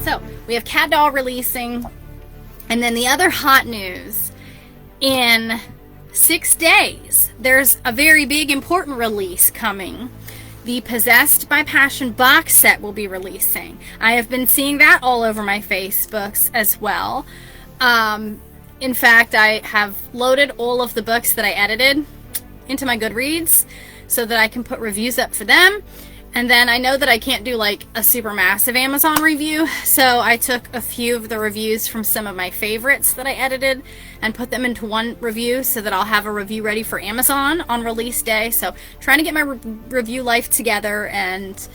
So we have Cat Doll releasing, and then the other hot news, in 6 days there's a very big important release coming. The Possessed by Passion box set will be releasing. I have been seeing that all over my Facebooks as well. In fact, I have loaded all of the books that I edited into my Goodreads so that I can put reviews up for them. And then I know that I can't do like a super massive Amazon review, so I took a few of the reviews from some of my favorites that I edited and put them into one review so that I'll have a review ready for Amazon on release day. So trying to get my review life together, and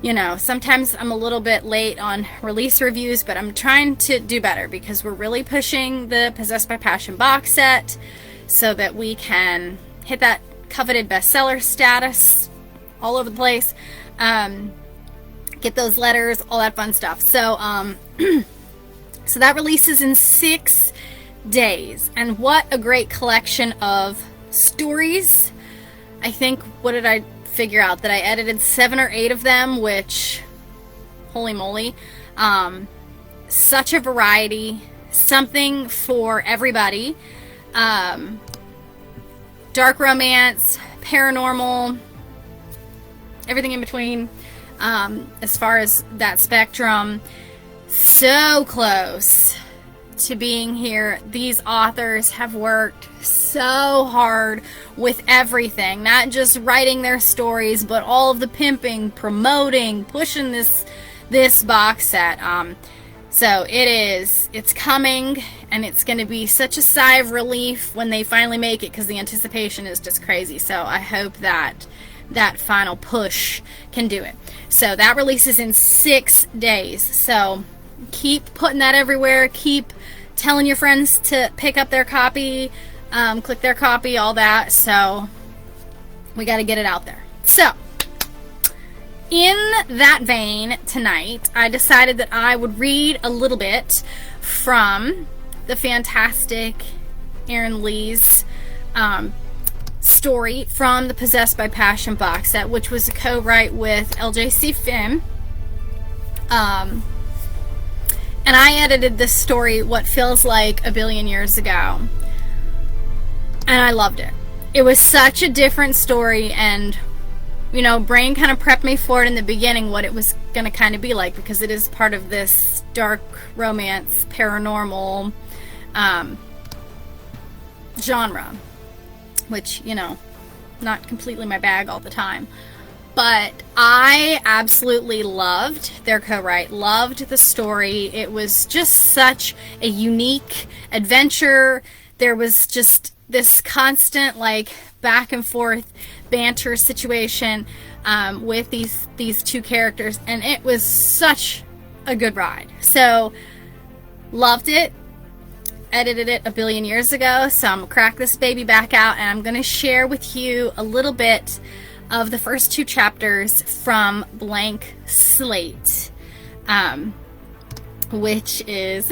you know, sometimes I'm a little bit late on release reviews, but I'm trying to do better because we're really pushing the Possessed by Passion box set so that we can hit that coveted bestseller status all over the place, get those letters, all that fun stuff. So so that releases in 6 days, and what a great collection of stories. I think, what did I figure out, that I edited 7 or 8 of them, which, holy moly, such a variety, something for everybody. Dark romance, paranormal, everything in between, as far as that spectrum. So close to being here. These authors have worked so hard with everything, not just writing their stories, but all of the pimping, promoting, pushing this box set. So it's coming, and it's going to be such a sigh of relief when they finally make it, because the anticipation is just crazy. So I hope that final push can do it. So that releases in 6 days. So keep putting that everywhere. Keep telling your friends to pick up their copy, click their copy, all that. So we got to get it out there. So in that vein, tonight I decided that I would read a little bit from the fantastic Erin Lee's story from the Possessed by Passion box set, which was a co-write with LJC Finn. And I edited this story what feels like a billion years ago, and I loved it. It was such a different story, and you know, Brain kind of prepped me for it in the beginning, what it was going to kind of be like, because it is part of this dark romance, paranormal genre, which, you know, not completely my bag all the time. But I absolutely loved their co-write, loved the story. It was just such a unique adventure. There was just this constant, like, back and forth banter situation with these two characters, and it was such a good ride. So, loved it. Edited it a billion years ago, so I'm gonna crack this baby back out, and I'm gonna share with you a little bit of the first 2 chapters from Blank Slate, which is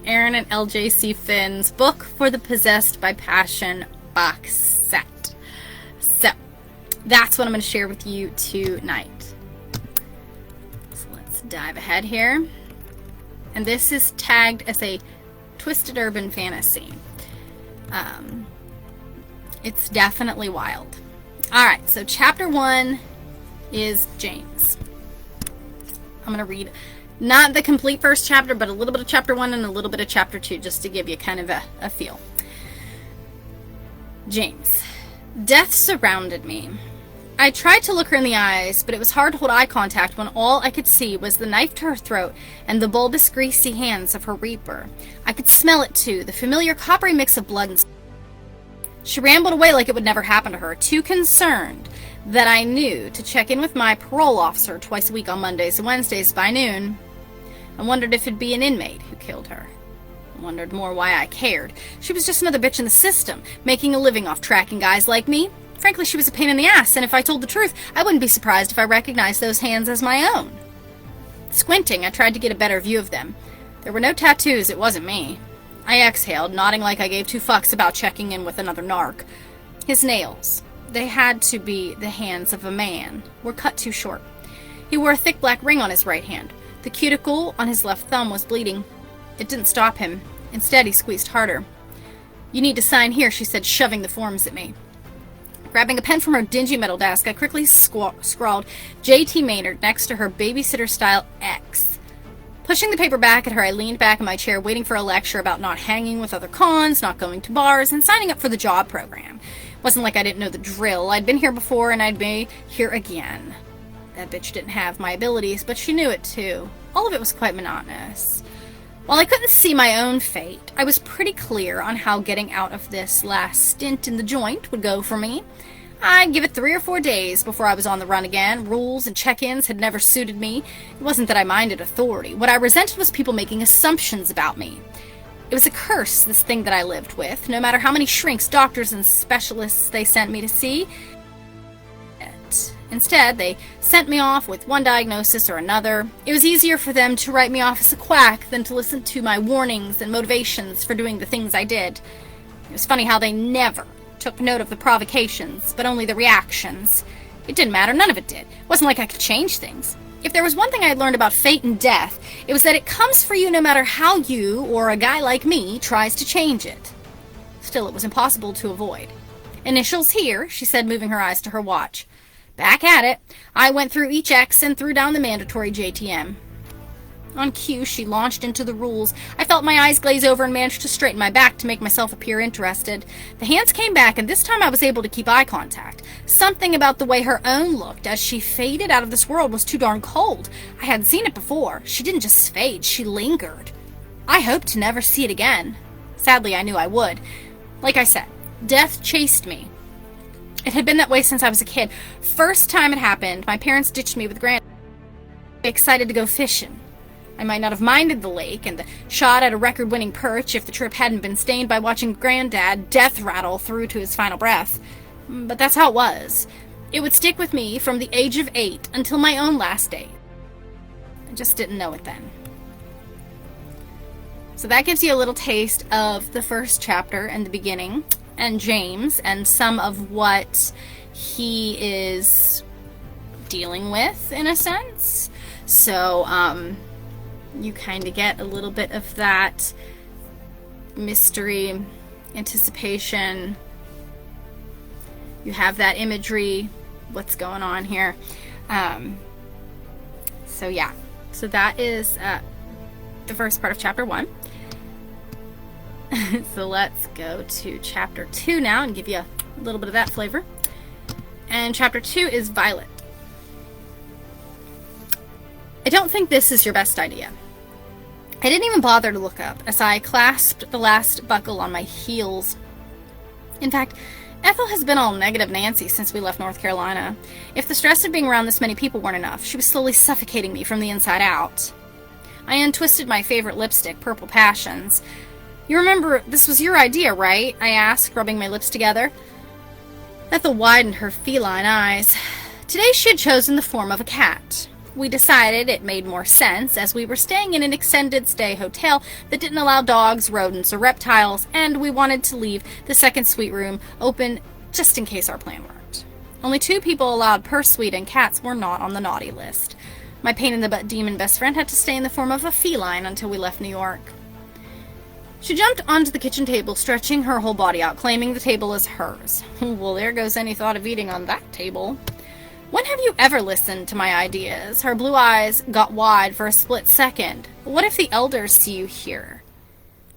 Erin and LJC Finn's book for the Possessed by Passion box set. So that's what I'm going to share with you tonight. So let's dive ahead here. And this is tagged as a twisted urban fantasy. It's definitely wild. Alright, so chapter 1 is James. I'm going to read not the complete first chapter, but a little bit of chapter 1 and a little bit of chapter 2, just to give you kind of a feel. James. Death surrounded me. I tried to look her in the eyes, but it was hard to hold eye contact when all I could see was the knife to her throat and the bulbous, greasy hands of her reaper. I could smell it, too, the familiar coppery mix of blood and sweat. She rambled away like it would never happen to her, too concerned that I knew to check in with my parole officer twice a week on Mondays and Wednesdays by noon. I wondered if it'd be an inmate who killed her. I wondered more why I cared. She was just another bitch in the system, making a living off tracking guys like me. Frankly, she was a pain in the ass, and if I told the truth, I wouldn't be surprised if I recognized those hands as my own. Squinting, I tried to get a better view of them. There were no tattoos, it wasn't me. I exhaled, nodding like I gave two fucks about checking in with another narc. His nails, they had to be the hands of a man, were cut too short. He wore a thick black ring on his right hand. The cuticle on his left thumb was bleeding. It didn't stop him. Instead, he squeezed harder. You need to sign here, she said, shoving the forms at me. Grabbing a pen from her dingy metal desk, I quickly scrawled J.T. Maynard next to her babysitter-style X. Pushing the paper back at her, I leaned back in my chair, waiting for a lecture about not hanging with other cons, not going to bars, and signing up for the job program. It wasn't like I didn't know the drill. I'd been here before, and I'd be here again. That bitch didn't have my abilities, but she knew it too. All of it was quite monotonous. While I couldn't see my own fate, I was pretty clear on how getting out of this last stint in the joint would go for me. I'd give it 3 or 4 days before I was on the run again. Rules and check-ins had never suited me. It wasn't that I minded authority. What I resented was people making assumptions about me. It was a curse, this thing that I lived with. No matter how many shrinks, doctors, and specialists they sent me to see. Instead, they sent me off with one diagnosis or another. It was easier for them to write me off as a quack than to listen to my warnings and motivations for doing the things I did. It was funny how they never took note of the provocations, but only the reactions. It didn't matter, none of it did. It wasn't like I could change things. If there was one thing I had learned about fate and death, it was that it comes for you no matter how you, or a guy like me, tries to change it. Still, it was impossible to avoid. Initials here, she said, moving her eyes to her watch. Back at it. I went through each X and threw down the mandatory JTM. On cue, she launched into the rules. I felt my eyes glaze over and managed to straighten my back to make myself appear interested. The hands came back, and this time I was able to keep eye contact. Something about the way her own looked as she faded out of this world was too darn cold. I hadn't seen it before. She didn't just fade, she lingered. I hoped to never see it again. Sadly, I knew I would. Like I said, death chased me. It had been that way since I was a kid. First time it happened, my parents ditched me with Granddad. Excited to go fishing. I might not have minded the lake and the shot at a record-winning perch if the trip hadn't been stained by watching Granddad death rattle through to his final breath. But that's how it was. It would stick with me from the age of 8 until my own last day. I just didn't know it then. So that gives you a little taste of the first chapter and the beginning, and James, and some of what he is dealing with, in a sense. So, you kind of get a little bit of that mystery, anticipation. You have that imagery, what's going on here. So yeah, so that is the first part of chapter 1. So let's go to chapter 2 now and give you a little bit of that flavor. And chapter 2 is Violet. I don't think this is your best idea. I didn't even bother to look up as I clasped the last buckle on my heels. In fact, Ethel has been all negative Nancy since we left North Carolina. If the stress of being around this many people weren't enough, she was slowly suffocating me from the inside out. I untwisted my favorite lipstick, Purple Passions. You remember, this was your idea, right? I asked, rubbing my lips together. Ethel widened her feline eyes. Today she had chosen the form of a cat. We decided it made more sense as we were staying in an extended stay hotel that didn't allow dogs, rodents, or reptiles, and we wanted to leave the second suite room open just in case our plan worked. Only 2 people allowed per suite, and cats were not on the naughty list. My pain-in-the-butt demon best friend had to stay in the form of a feline until we left New York. She jumped onto the kitchen table, stretching her whole body out, claiming the table as hers. Well, there goes any thought of eating on that table. When have you ever listened to my ideas? Her blue eyes got wide for a split second. What if the elders see you here?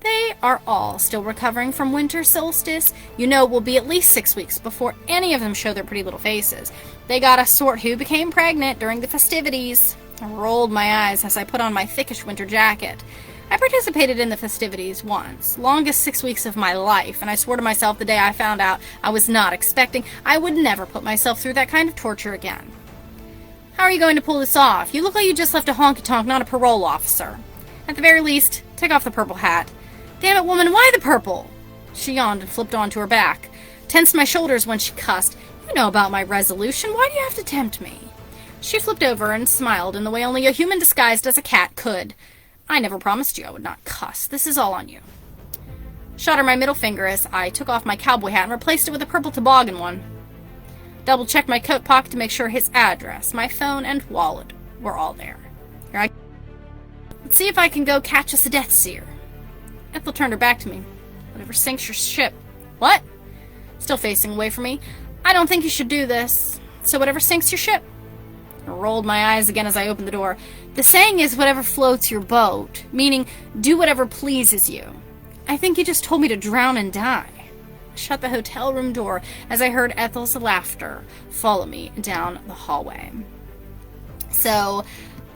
They are all still recovering from winter solstice. You know it will be at least 6 weeks before any of them show their pretty little faces. They gotta sort who became pregnant during the festivities. I rolled my eyes as I put on my thickish winter jacket. I participated in the festivities once, longest 6 weeks of my life, and I swore to myself the day I found out I was not expecting, I would never put myself through that kind of torture again. How are you going to pull this off? You look like you just left a honky-tonk, not a parole officer. At the very least, take off the purple hat. Damn it, woman, why the purple? She yawned and flipped onto her back. Tensed my shoulders when she cussed. You know about my resolution. Why do you have to tempt me? She flipped over and smiled in the way only a human disguised as a cat could. I never promised you I would not cuss. This is all on you. Shot her my middle finger as I took off my cowboy hat and replaced it with a purple toboggan one. Double-checked my coat pocket to make sure his address, my phone, and wallet were all there. Let's see if I can go catch us a Death Seer. Ethel turned her back to me. Whatever sinks your ship. What? Still facing away from me. I don't think you should do this. So whatever sinks your ship. I rolled my eyes again as I opened the door. The saying is whatever floats your boat, meaning do whatever pleases you. I think you just told me to drown and die. I shut the hotel room door as I heard Ethel's laughter follow me down the hallway. So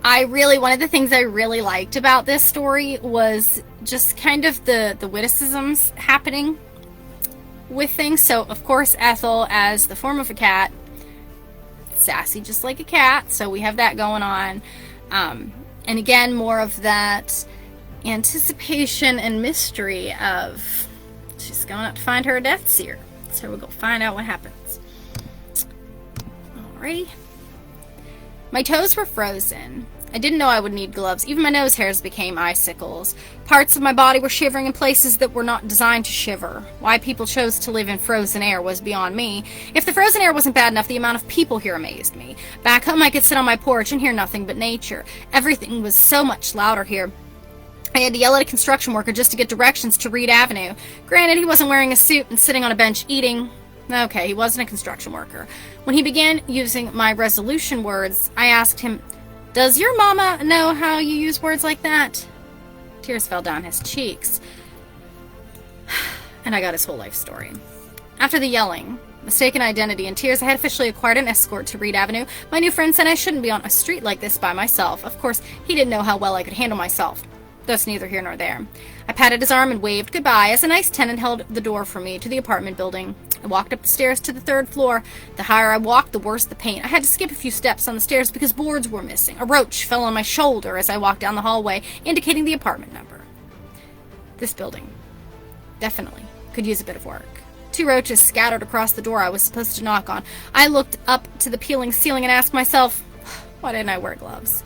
one of the things I really liked about this story was just kind of the witticisms happening with things. So, of course, Ethel, as the form of a cat, sassy just like a cat, so we have that going on. And again, more of that anticipation and mystery of she's going out to find her a Death Seer. So we'll go find out what happens. Alrighty. My toes were frozen. I didn't know I would need gloves. Even my nose hairs became icicles. Parts of my body were shivering in places that were not designed to shiver. Why people chose to live in frozen air was beyond me. If the frozen air wasn't bad enough, the amount of people here amazed me. Back home, I could sit on my porch and hear nothing but nature. Everything was so much louder here. I had to yell at a construction worker just to get directions to Reed Avenue. Granted, he wasn't wearing a suit and sitting on a bench eating. Okay, he wasn't a construction worker. When he began using my resolution words, I asked him, "Does your mama know how you use words like that?" Tears fell down his cheeks. And I got his whole life story. After the yelling, mistaken identity, and tears, I had officially acquired an escort to Reed Avenue. My new friend said I shouldn't be on a street like this by myself. Of course, he didn't know how well I could handle myself. That's neither here nor there. I patted his arm and waved goodbye as a nice tenant held the door for me to the apartment building. I walked up the stairs to the 3rd floor. The higher I walked, the worse the pain. I had to skip a few steps on the stairs because boards were missing. A roach fell on my shoulder as I walked down the hallway, indicating the apartment number. This building definitely could use a bit of work. 2 roaches scattered across the door I was supposed to knock on. I looked up to the peeling ceiling and asked myself, why didn't I wear gloves?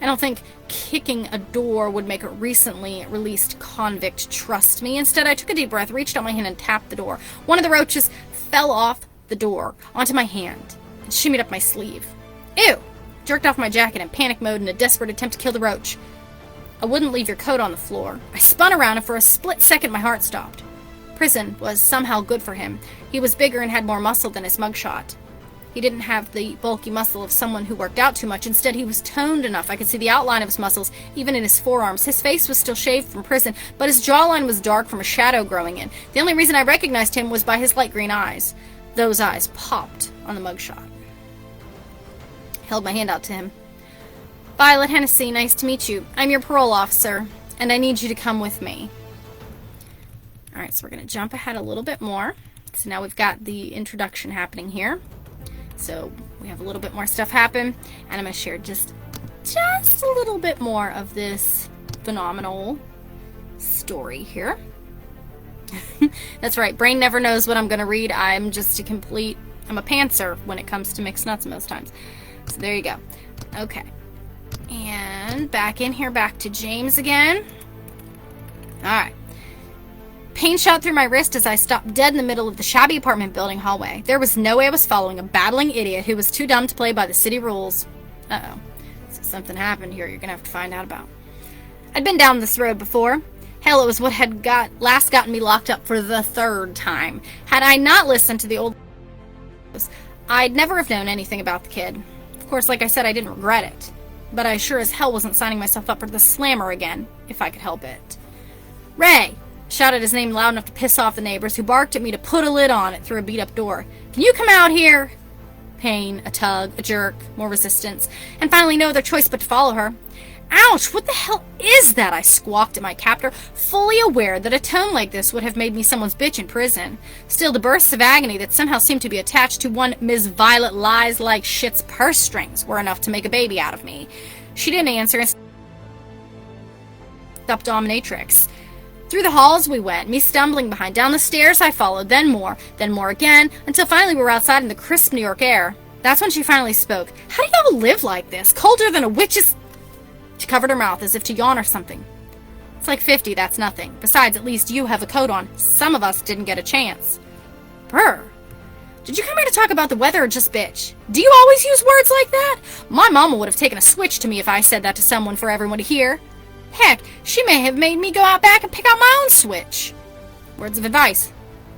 I don't think kicking a door would make a recently released convict trust me. Instead, I took a deep breath, reached out my hand, and tapped the door. One of the roaches fell off the door onto my hand and shimmied up my sleeve. Ew! Jerked off my jacket in panic mode in a desperate attempt to kill the roach. I wouldn't leave your coat on the floor. I spun around, and for a split second, my heart stopped. Prison was somehow good for him. He was bigger and had more muscle than his mugshot. He didn't have the bulky muscle of someone who worked out too much. Instead, he was toned enough. I could see the outline of his muscles, even in his forearms. His face was still shaved from prison, but his jawline was dark from a shadow growing in. The only reason I recognized him was by his light green eyes. Those eyes popped on the mugshot. I held my hand out to him. Violet Hennessy, nice to meet you. I'm your parole officer, and I need you to come with me. Alright, so we're going to jump ahead a little bit more. So now we've got the introduction happening here. So we have a little bit more stuff happen, and I'm going to share just a little bit more of this phenomenal story here. That's right, brain never knows what I'm going to read. I'm a pantser when it comes to mixed nuts most times. So there you go. Okay. And back in here, back to James again. Alright. Pain shot through my wrist as I stopped dead in the middle of the shabby apartment building hallway. There was no way I was following a babbling idiot who was too dumb to play by the city rules. Uh-oh. So something happened here you're going to have to find out about. I'd been down this road before. Hell, it was what had last gotten me locked up for the 3rd time. Had I not listened to the old... I'd never have known anything about the kid. Of course, like I said, I didn't regret it. But I sure as hell wasn't signing myself up for the slammer again, if I could help it. Ray! Shouted his name loud enough to piss off the neighbors, who barked at me to put a lid on it through a beat-up door. Can you come out here? Pain, a tug, a jerk, more resistance, and finally no other choice but to follow her. Ouch! What the hell is that? I squawked at my captor, fully aware that a tone like this would have made me someone's bitch in prison. Still, the bursts of agony that somehow seemed to be attached to one Ms. Violet Lies Like Shit's purse strings were enough to make a baby out of me. She didn't answer and stopped dominatrix. Through the halls we went, me stumbling behind. Down the stairs I followed, then more again, until finally we were outside in the crisp New York air. That's when she finally spoke. How do y'all live like this? Colder than a witch's... She covered her mouth as if to yawn or something. It's like 50, that's nothing. Besides, at least you have a coat on. Some of us didn't get a chance. Brr. Did you come here to talk about the weather or just bitch? Do you always use words like that? My mama would have taken a switch to me if I said that to someone for everyone to hear. Heck, she may have made me go out back and pick out my own switch. Words of advice.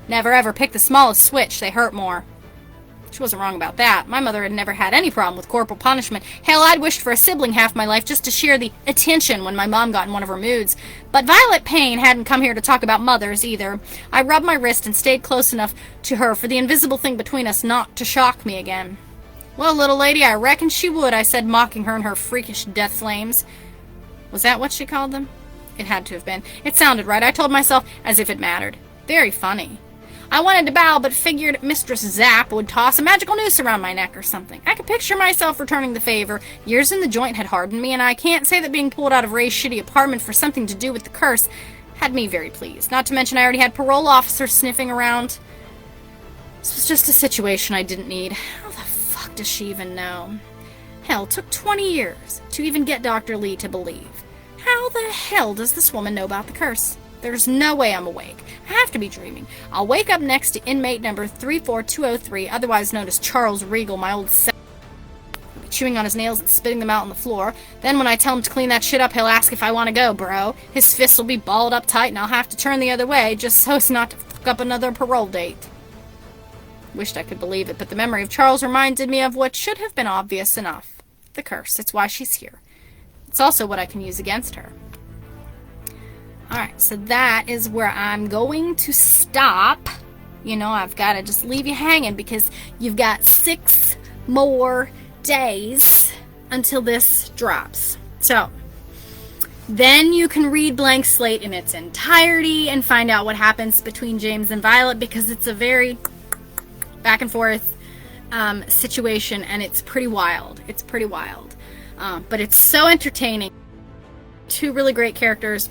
Never ever pick the smallest switch, they hurt more. She wasn't wrong about that. My mother had never had any problem with corporal punishment. Hell, I'd wished for a sibling half my life just to share the attention when my mom got in one of her moods. But Violet Payne hadn't come here to talk about mothers, either. I rubbed my wrist and stayed close enough to her for the invisible thing between us not to shock me again. Well, little lady, I reckon she would, I said, mocking her in her freakish death flames. Was that what she called them? It had to have been. It sounded right, I told myself, as if it mattered. Very funny. I wanted to bow, but figured Mistress Zapp would toss a magical noose around my neck or something. I could picture myself returning the favor. Years in the joint had hardened me, and I can't say that being pulled out of Ray's shitty apartment for something to do with the curse had me very pleased. Not to mention I already had parole officers sniffing around. This was just a situation I didn't need. How the fuck does she even know? Hell, it took 20 years to even get Dr. Lee to believe. How the hell does this woman know about the curse? There's no way I'm awake. I have to be dreaming. I'll wake up next to inmate number 34203, otherwise known as Charles Regal, my old cell. He'll be chewing on his nails and spitting them out on the floor. Then when I tell him to clean that shit up, he'll ask if I want to go, bro. His fists will be balled up tight and I'll have to turn the other way just so as not to fuck up another parole date. Wished I could believe it, but the memory of Charles reminded me of what should have been obvious enough. The curse. It's why she's here. It's also what I can use against her. Alright, so that is where I'm going to stop. You know, I've got to just leave you hanging because you've got 6 more days until this drops. So, then you can read Blank Slate in its entirety and find out what happens between James and Violet because it's a very back and forth situation and it's pretty wild. It's pretty wild. But it's so entertaining. 2 really great characters.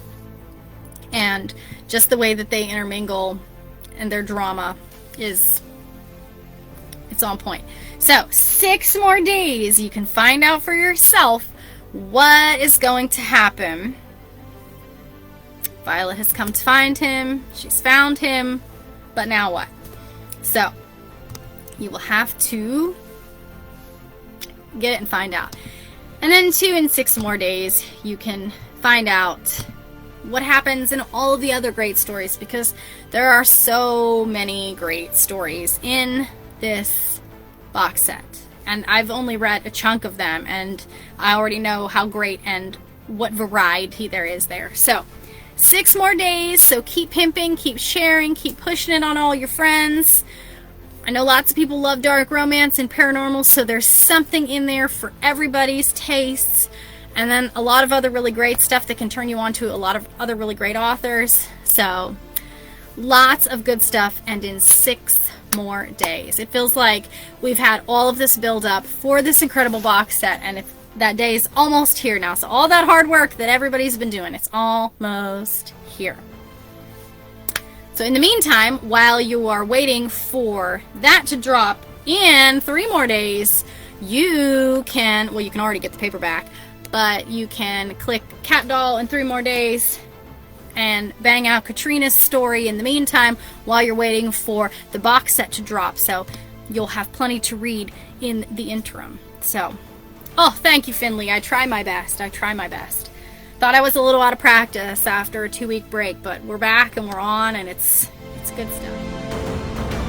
And just the way that they intermingle and their drama it's on point. So, 6 more days. You can find out for yourself what is going to happen. Violet has come to find him. She's found him. But now what? So, you will have to get it and find out. And then 2 and 6 more days, you can find out what happens in all of the other great stories because there are so many great stories in this box set. And I've only read a chunk of them and I already know how great and what variety there is there. So, 6 more days, so keep pimping, keep sharing, keep pushing it on all your friends. I know lots of people love dark romance and paranormal, so there's something in there for everybody's tastes. And then a lot of other really great stuff that can turn you on to a lot of other really great authors. So, lots of good stuff, and in 6 more days. It feels like we've had all of this build up for this incredible box set, and that day is almost here now. So all that hard work that everybody's been doing, it's almost here. So in the meantime, while you are waiting for that to drop in 3 more days, you can already get the paperback, but you can click Cat Doll in 3 more days and bang out Katrina's story in the meantime while you're waiting for the box set to drop. So you'll have plenty to read in the interim. So, oh, thank you, Finley. I try my best. Thought I was a little out of practice after a 2-week break, but we're back and we're on, and it's good stuff.